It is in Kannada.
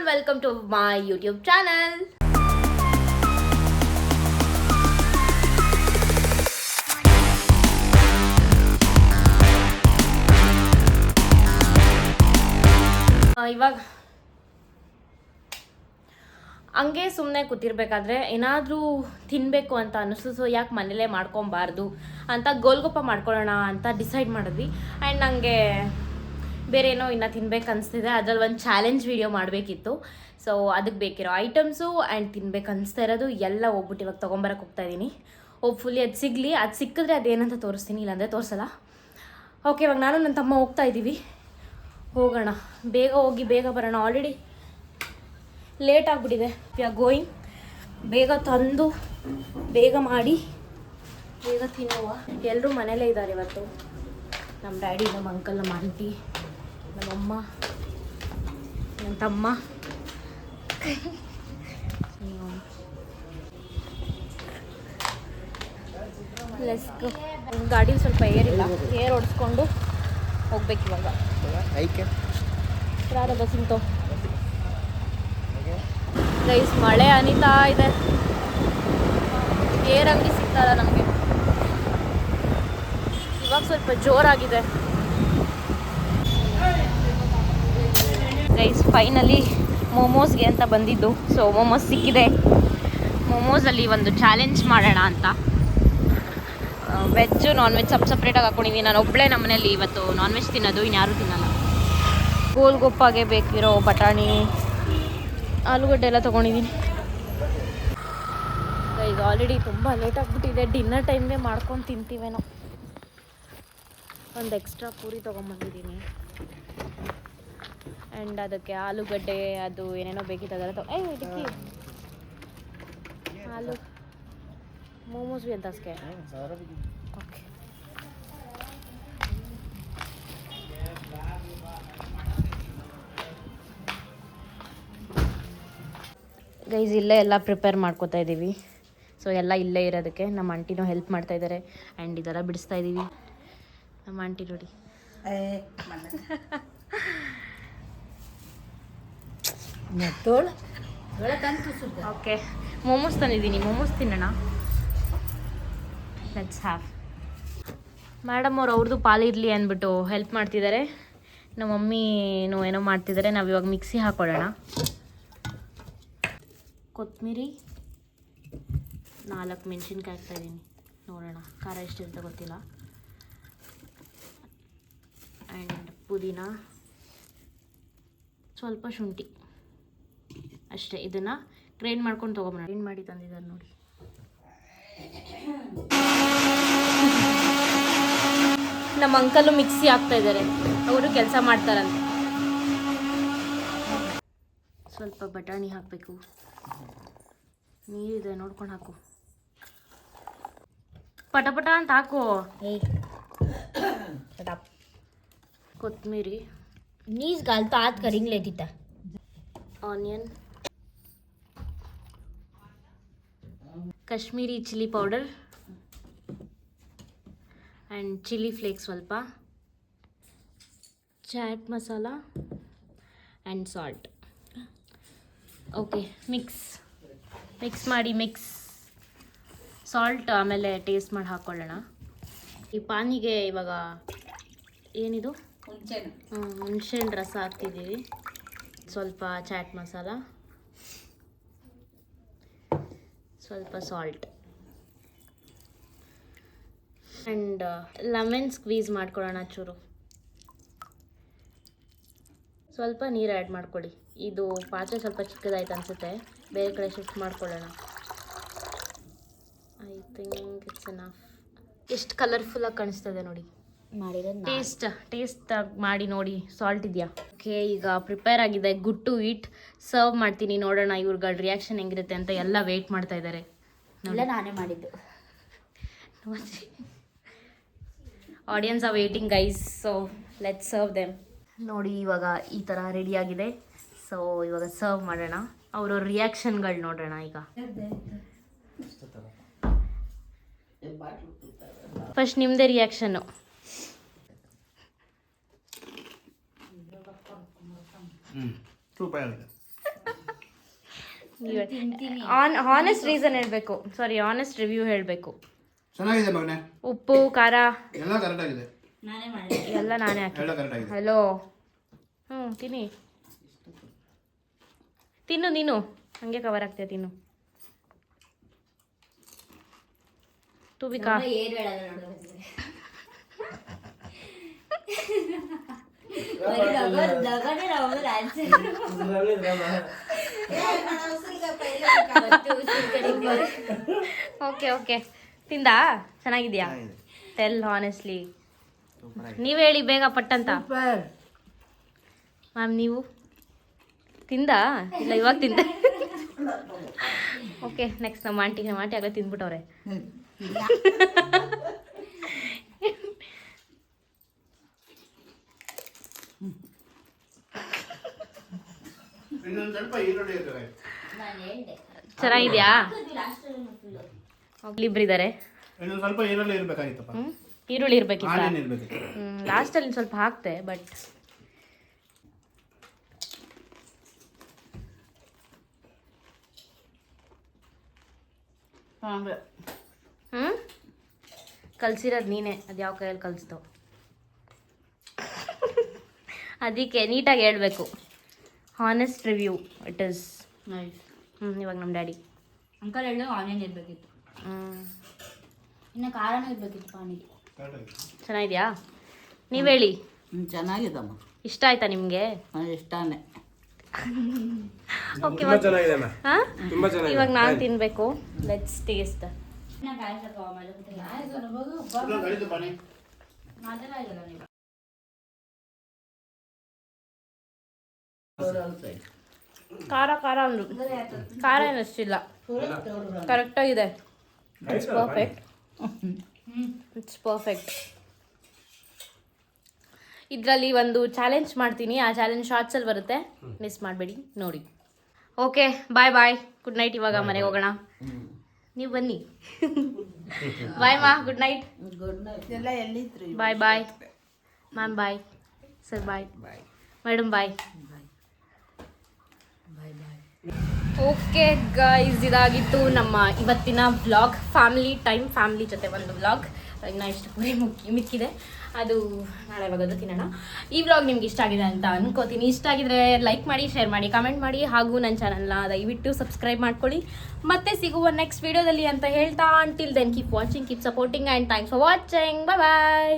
and welcome to my YouTube channel. ಇವಾಗ ಹಂಗೆ ಸುಮ್ಮನೆ ಕೂತಿರ್ಬೇಕಾದ್ರೆ ಏನಾದರೂ ತಿನ್ನಬೇಕು ಅಂತ ಅನ್ನಿಸ್ತು. ಸೊ ಯಾಕೆ ಮನೇಲೇ ಮಾಡ್ಕೊಬಾರ್ದು ಅಂತ ಗೋಲ್ಗಪ್ಪ ಮಾಡ್ಕೊಳ್ಳೋಣ ಅಂತ ಡಿಸೈಡ್ ಮಾಡಿದ್ವಿ. ಆ್ಯಂಡ್ ನನಗೆ ಬೇರೆ ಏನೋ ಇನ್ನೂ ತಿನ್ಬೇಕು ಅನಿಸ್ತಿದೆ. ಅದ್ರಲ್ಲಿ ಒಂದು ಚಾಲೆಂಜ್ ವೀಡಿಯೋ ಮಾಡಬೇಕಿತ್ತು. ಸೊ ಅದಕ್ಕೆ ಬೇಕಿರೋ ಐಟಮ್ಸು ಆ್ಯಂಡ್ ತಿನ್ಬೇಕು ಅನಿಸ್ತಾ ಇರೋದು ಎಲ್ಲ ಹೋಗ್ಬಿಟ್ಟು ಇವಾಗ ತೊಗೊಂಬರಕ್ಕೆ ಹೋಗ್ತಾಯಿದ್ದೀನಿ. ಹೋಪ್ಫುಲಿ ಅದು ಸಿಗಲಿ. ಅದು ಸಿಕ್ಕಿದ್ರೆ ಅದೇನಂತ ತೋರಿಸ್ತೀನಿ, ಇಲ್ಲಾಂದರೆ ತೋರಿಸಲ್ಲ. ಓಕೆ, ಇವಾಗ ನಾನು ನನ್ನ ತಮ್ಮ ಹೋಗ್ತಾ ಇದ್ದೀವಿ. ಹೋಗೋಣ, ಬೇಗ ಹೋಗಿ ಬೇಗ ಬರೋಣ. ಆಲ್ರೆಡಿ ಲೇಟ್ ಆಗಿಬಿಟ್ಟಿದೆ. We are going. ಬೇಗ ತಂದು ಬೇಗ ಮಾಡಿ ಬೇಗ ತಿನ್ನುವ. ಎಲ್ಲರೂ ಮನೇಲೇ ಇದ್ದಾರೆ ಇವತ್ತು. ನಮ್ಮ ಡ್ಯಾಡಿ, ನಮ್ಮ ಅಂಕಲ್, ನಮ್ಮ ಆಂಟಿ, ನಮ್ಮಮ್ಮ, ನನ್ನ ತಮ್ಮ. Let's go. ಗಾಡಿ ಸ್ವಲ್ಪ ಏರಿಲ್ಲ, ಏರ್ ಹೊಡೆಸ್ಕೊಂಡು ಹೋಗ್ಬೇಕು ಇವಾಗ. ಯಾರೋ ಬಸ್ಸಿಂತೋ ಗೈಸ್, ಮಳೆ ಹನಿತಾ ಇದೆ. ಏರ್ ಅಂಗಡಿ ಸಿಗ್ತಾರ ನಮಗೆ. ಇವಾಗ ಸ್ವಲ್ಪ ಜೋರಾಗಿದೆ ಗೈಸ್. ಫೈನಲಿ ಮೋಮೋಸ್ಗೆ ಅಂತ ಬಂದಿದ್ದು. ಸೊ ಮೋಮೋಸ್ ಸಿಕ್ಕಿದೆ. ಮೋಮೋಸಲ್ಲಿ ಒಂದು ಚಾಲೆಂಜ್ ಮಾಡೋಣ ಅಂತ. ವೆಜ್ಜು ನಾನ್ ವೆಜ್ ಸಪ್ರೇಟಾಗಿ ಹಾಕ್ಕೊಂಡಿದ್ದೀನಿ. ನಾನು ಒಬ್ಬಳೇ ನಮ್ಮ ಮನೇಲಿ ಇವತ್ತು ನಾನ್ ವೆಜ್ ತಿನ್ನೋದು, ಇನ್ಯಾರೂ ತಿನ್ನಲ್ಲ. ಗೋಲ್ಗೊಪ್ಪಾಗೆ ಬೇಕಿರೋ ಬಟಾಣಿ, ಆಲೂಗಡ್ಡೆ ಎಲ್ಲ ತೊಗೊಂಡಿದ್ದೀನಿ. ಈಗ ಆಲ್ರೆಡಿ ತುಂಬ ಲೇಟ್ ಆಗಿಬಿಟ್ಟಿದೆ. ಡಿನ್ನರ್ ಟೈಮ್ಗೆ ಮಾಡ್ಕೊಂಡು ತಿಂತೀವೇನೋ. ಒಂದು ಎಕ್ಸ್ಟ್ರಾ ಪೂರಿ ತೊಗೊಂಬಂದಿದ್ದೀನಿ. ಆ್ಯಂಡ್ ಅದಕ್ಕೆ ಆಲೂಗಡ್ಡೆ ಅದು ಏನೇನೋ ಬೇಕಿತ್ತು ಅದೆಲ್ಲ ಇದಕ್ಕೆ ಆಲೂ ಮೋಮೋಸ್ ಬಿ ಅಂತ ಅಷ್ಟೇ. ಓಕೆ, ಗೈಸ್ ಇಲ್ಲೇ ಎಲ್ಲ ಪ್ರಿಪೇರ್ ಮಾಡ್ಕೋತಾ ಇದ್ದೀವಿ. ಸೊ ಎಲ್ಲ ಇಲ್ಲೇ ಇರೋದಕ್ಕೆ ನಮ್ಮ ಆಂಟಿನೂ ಹೆಲ್ಪ್ ಮಾಡ್ತಾ ಇದ್ದಾರೆ. ಆ್ಯಂಡ್ ಇದೆಲ್ಲ ಬಿಡಿಸ್ತಾ ಇದ್ದೀವಿ. ನಮ್ಮ ಆಂಟಿ ನೋಡಿ. ಓಕೆ, ಮೋಮೋಸ್ ತಂದಿದ್ದೀನಿ. ಮೋಮೋಸ್ ತಿನ್ನೋಣ. Let's have. ಮೇಡಮ್ ಅವ್ರು ಅವ್ರದ್ದು ಪಾಲಿರಲಿ ಅಂದ್ಬಿಟ್ಟು ಹೆಲ್ಪ್ ಮಾಡ್ತಿದ್ದಾರೆ. ನಮ್ಮ ಮಮ್ಮಿನೂ ಏನೋ ಮಾಡ್ತಿದ್ದಾರೆ. ನಾವು ಇವಾಗ ಮಿಕ್ಸಿ ಹಾಕೊಳ್ಳೋಣ. ಕೊತ್ತಂಬರಿ, 4 ಮೆಣಸಿನ್ಕಾಯಿ ಹಾಕ್ತಾಯಿದ್ದೀನಿ. ನೋಡೋಣ ಖಾರ ಎಷ್ಟಿರುತ್ತೆ ಗೊತ್ತಿಲ್ಲ. ಆ್ಯಂಡ್ ಪುದೀನ, ಸ್ವಲ್ಪ ಶುಂಠಿ ಅಷ್ಟೇ. ಇದನ್ನು ಗ್ರೈಂಡ್ ಮಾಡ್ಕೊಂಡು ತೊಗೊಂಬರೋಣ. ಗ್ರೈಂಡ್ ಮಾಡಿ ತಂದಿದ್ದಾರೆ ನೋಡಿ. ನಮ್ಮ ಅಂಕಲು ಮಿಕ್ಸಿ ಹಾಕ್ತಾ ಇದ್ದಾರೆ. ಅವರು ಕೆಲಸ ಮಾಡ್ತಾರಂತೆ. ಸ್ವಲ್ಪ ಬಟಾಣಿ ಹಾಕಬೇಕು. ನೀರಿದೆ ನೋಡ್ಕೊಂಡು ಹಾಕು. ಪಟ ಅಂತ ಹಾಕು. ಕೊತ್ತಂಬರಿ, नीज घालतो आत करिंगले तिथं. Onion, Kashmiri chilli powder and chilli flakes ಸ್ವಲ್ಪ, chaat masala and salt. Okay, mix ಮಾಡಿ. ಸಾಲ್ಟ್ ಆಮೇಲೆ ಟೇಸ್ಟ್ ಮಾಡಿ ಹಾಕ್ಕೊಳ್ಳೋಣ. ಈ ಪಾನಿಗೆ ಇವಾಗ ಏನಿದು ಹುಣಸೆಹಣ್ಣು ರಸ ಹಾಕ್ತಿದ್ದೀವಿ. ಸ್ವಲ್ಪ ಚಾಟ್ ಮಸಾಲ, ಸ್ವಲ್ಪ ಸಾಲ್ಟ್ ಆ್ಯಂಡ್ ಲೆಮನ್ ಸ್ಕ್ವೀಸ್ ಮಾಡ್ಕೊಳ್ಳೋಣ ಚೂರು. ಸ್ವಲ್ಪ ನೀರು ಆ್ಯಡ್ ಮಾಡ್ಕೊಳ್ಳಿ. ಇದು ಪಾತ್ರೆ ಸ್ವಲ್ಪ ಚಿಕ್ಕದಾಯ್ತು ಅನಿಸುತ್ತೆ. ಬೇರೆ ಕಡೆ ಶಿಫ್ಟ್ ಮಾಡ್ಕೊಳ್ಳೋಣ. I think it's enough. ಎಷ್ಟು ಕಲರ್ಫುಲ್ಲಾಗಿ ಕಾಣಿಸ್ತದೆ ನೋಡಿ. ಟೇಸ್ಟ್ ಮಾಡಿ ನೋಡಿ. ಸಾಲ್ಟ್ ಇದೆಯಾ? ಓಕೆ, ಈಗ ಪ್ರಿಪೇರ್ ಆಗಿದೆ. Good to eat. ಸರ್ವ್ ಮಾಡ್ತೀನಿ. ನೋಡೋಣ ಇವ್ರಗಳ ರಿಯಾಕ್ಷನ್ ಹೆಂಗಿರುತ್ತೆ ಅಂತ. ಎಲ್ಲ ವೆಯ್ಟ್ ಮಾಡ್ತಾ ಇದ್ದಾರೆ. ನಾನೇ ಮಾಡಿದ್ದು. Audience are waiting guys. So let's serve them. ನೋಡಿ ಇವಾಗ ಈ ಥರ ರೆಡಿಯಾಗಿದೆ. ಸೊ ಇವಾಗ ಸರ್ವ್ ಮಾಡೋಣ. ಅವ್ರವ್ರ ರಿಯಾಕ್ಷನ್ಗಳು ನೋಡೋಣ. ಈಗ ಫಸ್ಟ್ ನಿಮ್ಮದೇ ರಿಯಾಕ್ಷನ್ನು. ಸೂಪರ್ ಆಗಿದೆ. ಆನೆಸ್ಟ್ ರೀಸನ್ ಹೇಳಬೇಕು, ಸಾರಿ ಆನೆಸ್ಟ್ ರಿವ್ಯೂ ಹೇಳಬೇಕು. ಚೆನ್ನಾಗಿದೆ ಮಗನೇ, ಉಪ್ಪು ಖಾರ ಎಲ್ಲ ಕರೆಕ್ಟ್ ಆಗಿದೆ, ನಾನೇ ಮಾಡಿದೆ. ಎಲ್ಲ ನಾನೇ ಹಾಕಿ. ಎಲ್ಲ ಕರೆಕ್ಟ್ ಆಗಿದೆ. ಹಲೋ, ತಿನ್ನಿ, ತಿನ್ನು ನೀನು, ಹಂಗೆ ಕವರ್ ಆಗ್ತೇವೆ, ತಿನ್ನು. ತೂಬಿಕಾ ಏನ್ ಹೇಳಲ್ಲ ನೋಡು. ನಗನೇ ನಮ್ಮದು answer. ಓಕೆ ತಿಂದಾ? ಚೆನ್ನಾಗಿದ್ಯಾ? ಟೆಲ್ ಹಾನೆಸ್ಟ್ಲಿ, ನೀವು ಹೇಳಿ ಬೇಗ ಪಟ್ಟಂತ. ಮ್ಯಾಮ್ ನೀವು ತಿಂದಾ? ಇಲ್ಲ ಇವಾಗ ತಿಂದ. ಓಕೆ ನೆಕ್ಸ್ಟ್ ನಮ್ಮ ಆಂಟಿ ಆಗಲೇ ತಿಂದ್ಬಿಟ್ಟವ್ರೆ. ಇನ್ನೊಂದು ಸ್ವಲ್ಪ ಈರುಳ್ಳಿ ಇರ್ತದೆ. ನಾನು ಹೇಳ್ದೆ. ಚೆನ್ನಾಗಿದ್ಯಾ? last time full. ಇಬ್ಬರಿದ್ದಾರೆ. ಇನ್ನೊಂದು ಸ್ವಲ್ಪ ಈರುಳ್ಳಿ ಇರ್ಬೇಕಾಗಿತ್ತಪ್ಪ, ಈರುಳ್ಳಿ ಇರ್ಬೇಕಿತ್ತ? ಆನಿಯನ್ ಇರ್ಬೇಕಿತ್ತು. ಲಾಸ್ಟಲ್ಲಿ ಸ್ವಲ್ಪ ಹಾಕ್ತೆ, ಬಟ್ ಕಲ್ಸಿರೋದು ನೀನೇ, ಅದು ಯಾವ ಕೈಯಲ್ಲಿ ಕಲಿಸ್ತೋ ಅದಕ್ಕೆ ನೀಟಾಗಿ ಹೇಳ್ಬೇಕು. Honest review it is. Nice. ಇವಾಗ ನಮ್ಮ ಡ್ಯಾಡಿ ಅಂಕಲ್ ಹೇಳಿದ್ರು ಆನಿಯನ್ ಇರಬೇಕಿತ್ತು, ಇನ್ನು ಖಾರನೂ ಇರಬೇಕಿತ್ತು ಪಾನಿಗೆ. ಕರೆಕ್ಟ್ ಆಗಿದೆ. ಚೆನ್ನಾಗಿದ್ಯಾ? ನೀವು ಹೇಳಿ, ಚೆನ್ನಾಗಿದಮ್ಮ, ಇಷ್ಟ ಆಯ್ತಾ ನಿಮಗೆ? ಇಷ್ಟಾನೆ. ಓಕೆ ತುಂಬಾ ಚೆನ್ನಾಗಿದೆ ಅಮ್ಮ, ಹಾಂ, ತುಂಬಾ ಚೆನ್ನಾಗಿದೆ. ಇವಾಗ ನಾನು ತಿನ್ನಬೇಕು. Let's taste. ಇನ್ನು ಕಾಯಿಸಕ್ಕೆ ಹೋಗಲ್ಲ. ಇನ್ನೊಂದು ಕಡಿದು ಬನ್ನಿ. ಮಾತಾಡಲ್ಲ ನೀವು. ಖಾರ ಅಂದ್ರು, ಖಾರ ಏನು ಅಷ್ಟಿಲ್ಲ, ಕರೆಕ್ಟಾಗಿದೆ. It's perfect, it's perfect. ಇದರಲ್ಲಿ ಒಂದು ಚಾಲೆಂಜ್ ಮಾಡ್ತೀನಿ, ಆ ಚಾಲೆಂಜ್ ಶಾರ್ಟ್ಸಲ್ಲಿ ಬರುತ್ತೆ, ಮಿಸ್ ಮಾಡಬೇಡಿ, ನೋಡಿ. Okay bye, good night. ಇವಾಗ ಮನೆಗೆ ಹೋಗೋಣ, ನೀವು ಬನ್ನಿ. ಬಾಯ್ ಮಾ, ಗುಡ್ ನೈಟ್. Good night. ಎಲ್ಲ ಎಲ್ಲಿದ್ರಿ? Bye ma'am, bye sir, bye madam, bye. Okay guys, ಇದಾಗಿತ್ತು ನಮ್ಮ ಇವತ್ತಿನ ವ್ಲಾಗ್. ಫ್ಯಾಮಿಲಿ ಜೊತೆ ಒಂದು ವ್ಲಾಗ್. ಇನ್ನು ಇಷ್ಟು ಪೂರಿ ಮಿಕ್ಕಿದೆ, ಅದು ನಾಳೆ ಬಗೋದು ತಿನ್ನೋಣ. ಈ ವ್ಲಾಗ್ ನಿಮ್ಗೆ ಇಷ್ಟ ಆಗಿದೆ ಅಂತ ಅನ್ಕೋತೀನಿ. ಇಷ್ಟ ಆಗಿದ್ರೆ ಲೈಕ್ ಮಾಡಿ, ಶೇರ್ ಮಾಡಿ, ಕಮೆಂಟ್ ಮಾಡಿ, ಹಾಗೂ ನನ್ನ ಚಾನಲ್ನ ದಯವಿಟ್ಟು ಸಬ್ಸ್ಕ್ರೈಬ್ ಮಾಡ್ಕೊಳ್ಳಿ. ಮತ್ತೆ ಸಿಗುವ ನೆಕ್ಸ್ಟ್ ವಿಡಿಯೋದಲ್ಲಿ ಅಂತ ಹೇಳ್ತಾ, until then keep watching, keep supporting and thanks for watching. Bye.